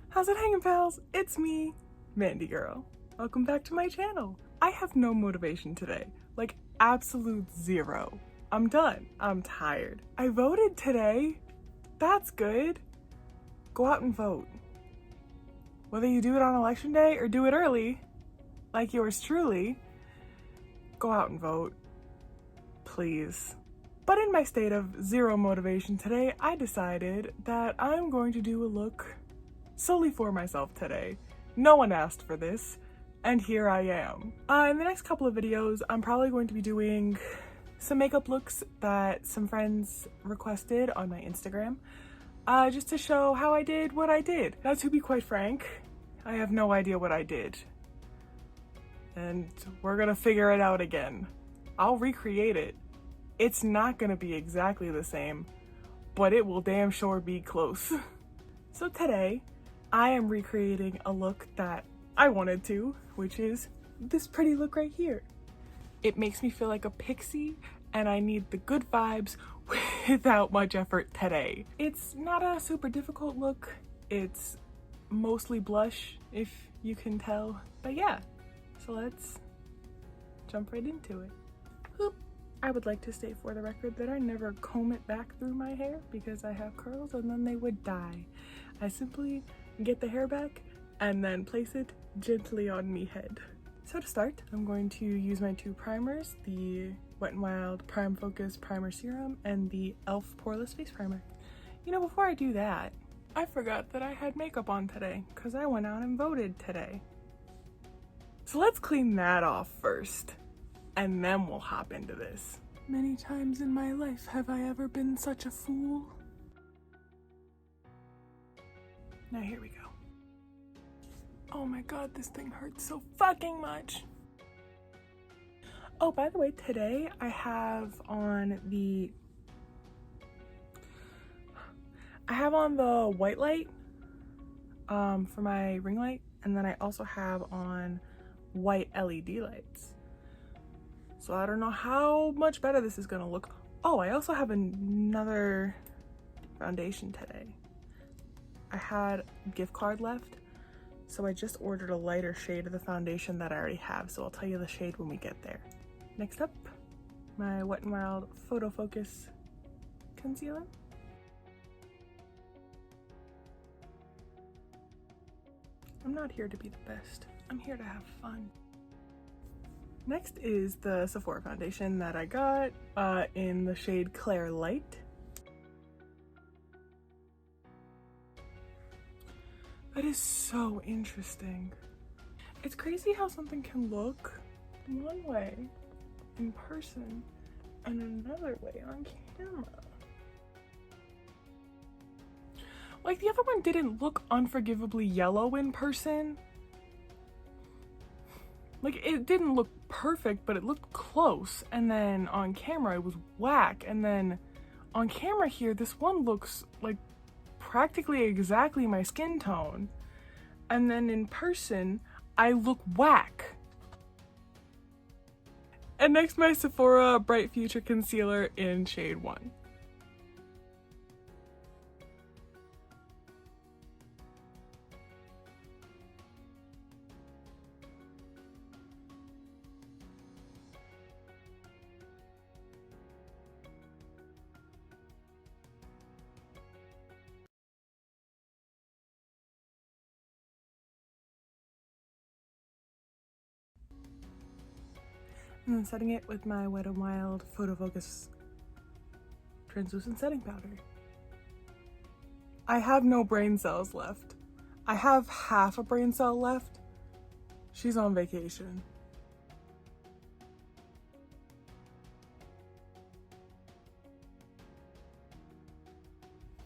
How's it hanging, pals? It's me, Mandy Girl. Welcome back to my channel. I have no motivation today, like absolute zero. I'm done. I'm tired. I voted today. That's good. Go out and vote. Whether you do it on election day or do it early, like yours truly, go out and vote, please. But in my state of zero motivation today, I decided that I'm going to do a look solely for myself today. No one asked for this, and here I am. In the next couple of videos, I'm probably going to be doing some makeup looks that some friends requested on my Instagram, just to show how I did what I did. Now, to be quite frank, I have no idea what I did, and we're gonna figure it out again. I'll recreate it. It's not gonna be exactly the same, but it will damn sure be close. So today, I am recreating a look that I wanted to, which is this pretty look right here. It makes me feel like a pixie, and I need the good vibes without much effort today. It's not a super difficult look. It's mostly blush, if you can tell. But yeah, so let's jump right into it. Oop. I would like to state for the record that I never comb it back through my hair because I have curls and then they would die. I simply get the hair back and then place it gently on me head. So to start, I'm going to use my two primers, the Wet n Wild Prime Focus Primer Serum and the e.l.f. Poreless Face Primer. You know, before I do that, I forgot that I had makeup on today because I went out and voted today. So let's clean that off first, and then we'll hop into this. Many times in my life have I ever been such a fool. Now here we go. Oh my god, this thing hurts so fucking much. Oh, by the way, today I have on the white light for my ring light, and then I also have on white LED lights. So I don't know how much better this is gonna look. Oh, I also have another foundation today. I had a gift card left, so I just ordered a lighter shade of the foundation that I already have, so I'll tell you the shade when we get there. Next up, my Wet n Wild Photo Focus Concealer. I'm not here to be the best. I'm here to have fun. Next is the Sephora foundation that I got in the shade Claire Light. That is so interesting. It's crazy how something can look one way in person and another way on camera. Like, the other one didn't look unforgivably yellow in person. Like, it didn't look perfect, but it looked close. And then on camera, it was whack. And then on camera here, this one looks like practically exactly my skin tone. And then in person, I look whack. And next, my Sephora Bright Future Concealer in shade 1. And then setting it with my Wet n Wild Photo Focus Translucent Setting Powder. I have no brain cells left. I have half a brain cell left. She's on vacation.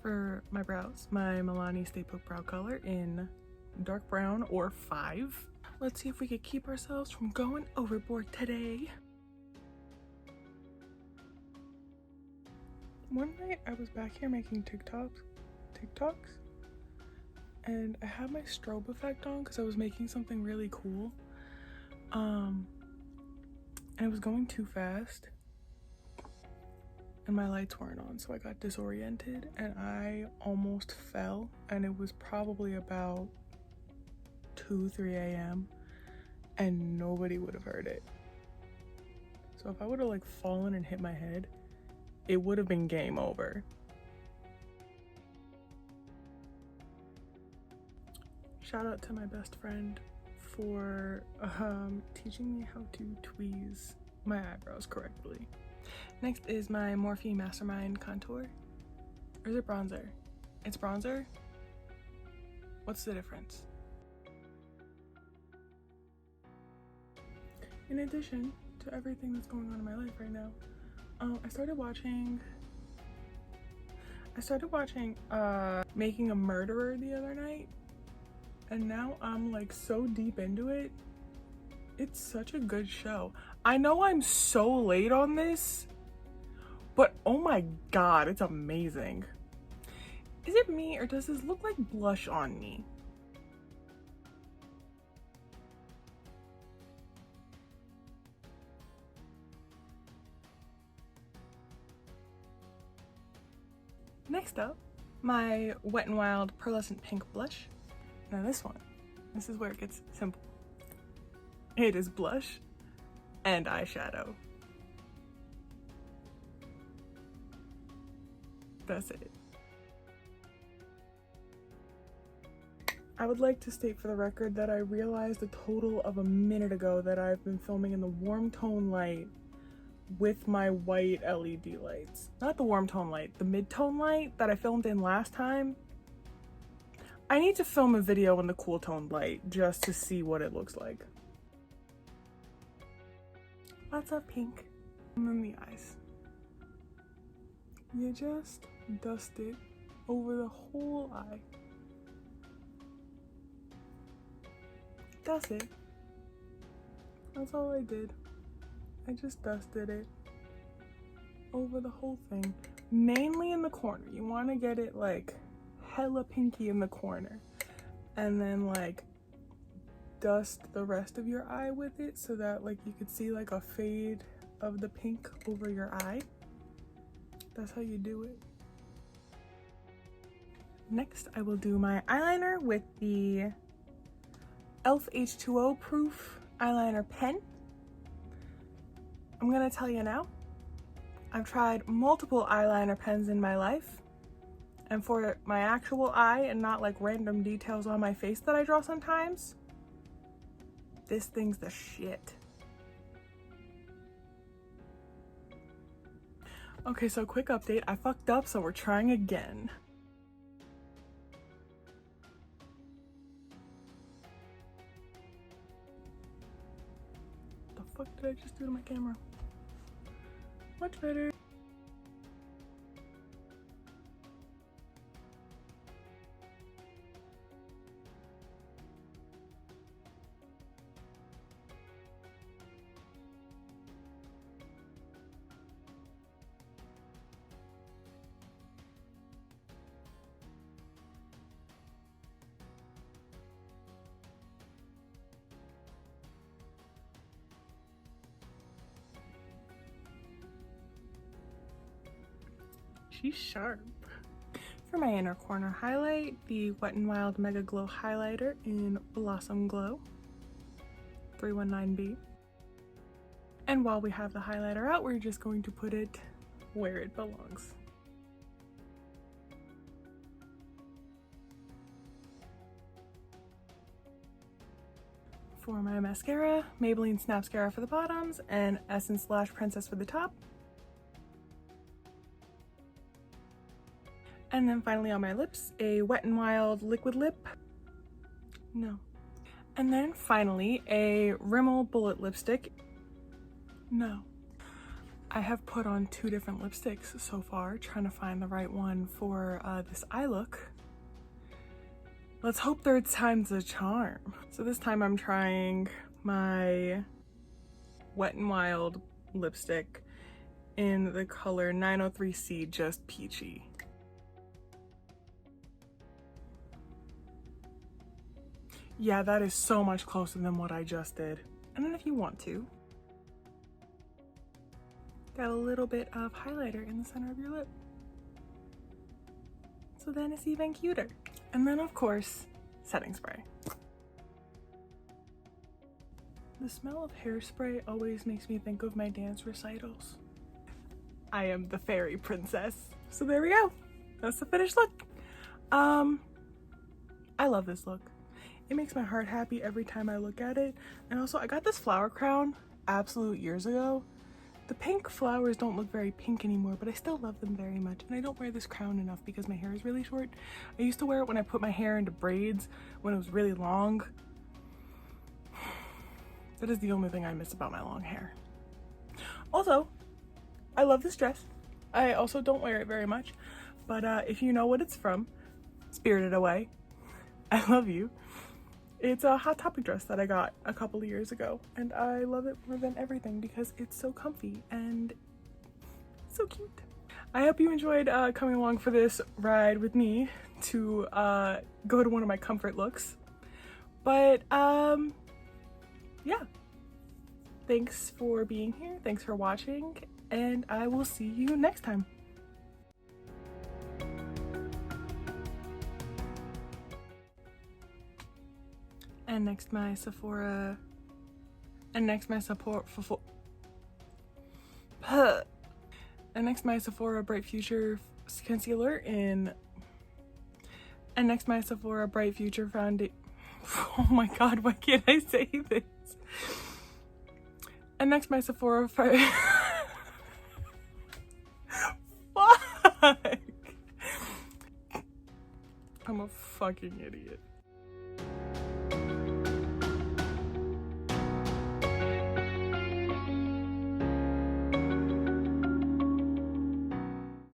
For my brows, my Milani Stay Put Brow Color in dark brown or 5. Let's see if we could keep ourselves from going overboard today. One night I was back here making TikToks, and I had my strobe effect on because I was making something really cool. And it was going too fast. and my lights weren't on, so I got disoriented and I almost fell, and it was probably about 2-3 a.m. and nobody would have heard it. So if I would have like fallen and hit my head, it would have been game over. Shout out to my best friend for teaching me how to tweeze my eyebrows correctly. Next is my Morphe Mastermind contour. Or is it bronzer? It's bronzer? What's the difference? In addition to everything that's going on in my life right now, I started watching Making a Murderer the other night, and now I'm like so deep into it. It's such a good show. I know I'm so late on this, but oh my god, it's amazing. Is it me, or does this look like blush on me? Next up, my Wet n Wild Pearlescent Pink Blush. Now this is where it gets simple. It is blush and eyeshadow. That's it. I would like to state for the record that I realized a total of a minute ago that I've been filming in the warm tone light with my white LED lights. Not the warm tone light, the mid-tone light that I filmed in last time. I need to film a video in the cool tone light just to see what it looks like. Lots of pink. And then the eyes. You just dust it over the whole eye. That's it. That's all I did. I just dusted it over the whole thing. Mainly in the corner. You want to get it like hella pinky in the corner. And then like dust the rest of your eye with it so that like you could see like a fade of the pink over your eye. That's how you do it. Next, I will do my eyeliner with the e.l.f. H2O Proof eyeliner pen. I'm gonna tell you now, I've tried multiple eyeliner pens in my life, and for my actual eye and not like random details on my face that I draw sometimes, this thing's the shit. Okay, so quick update, I fucked up, so we're trying again. The fuck did I just do to my camera? Much better. She's sharp. For my inner corner highlight, the Wet n Wild Mega Glow Highlighter in Blossom Glow 319B. And while we have the highlighter out, we're just going to put it where it belongs. For my mascara, Maybelline Snapscara for the bottoms and Essence Lash Princess for the top. And then finally on my lips, a Wet n Wild liquid lip. No. And then finally a Rimmel Bullet lipstick. No. I have put on 2 different lipsticks so far, trying to find the right one for this eye look. Let's hope third time's a charm. So this time I'm trying my Wet n Wild lipstick in the color 903C Just Peachy. Yeah, that is so much closer than what I just did. And then if you want to, got a little bit of highlighter in the center of your lip. So then it's even cuter. And then of course, setting spray. The smell of hairspray always makes me think of my dance recitals. I am the fairy princess. So there we go. That's the finished look. I love this look. It makes my heart happy every time I look at it. And also I got this flower crown absolute years ago. The pink flowers don't look very pink anymore, but I still love them very much. And I don't wear this crown enough because my hair is really short. I used to wear it when I put my hair into braids when it was really long. That is the only thing I miss about my long hair. Also, I love this dress. I also don't wear it very much, but if you know what it's from, Spirited Away, I love you. It's a Hot Topic dress that I got a couple of years ago, and I love it more than everything because it's so comfy and so cute. I hope you enjoyed coming along for this ride with me to go to one of my comfort looks. But yeah, thanks for being here, thanks for watching, and I will see you next time. And next my Sephora, and next my Sephora, and next my Sephora Bright Future concealer in, and next my Sephora Bright Future foundation. Oh my god, why can't I say this? And next my Sephora fuck. I'm a fucking idiot.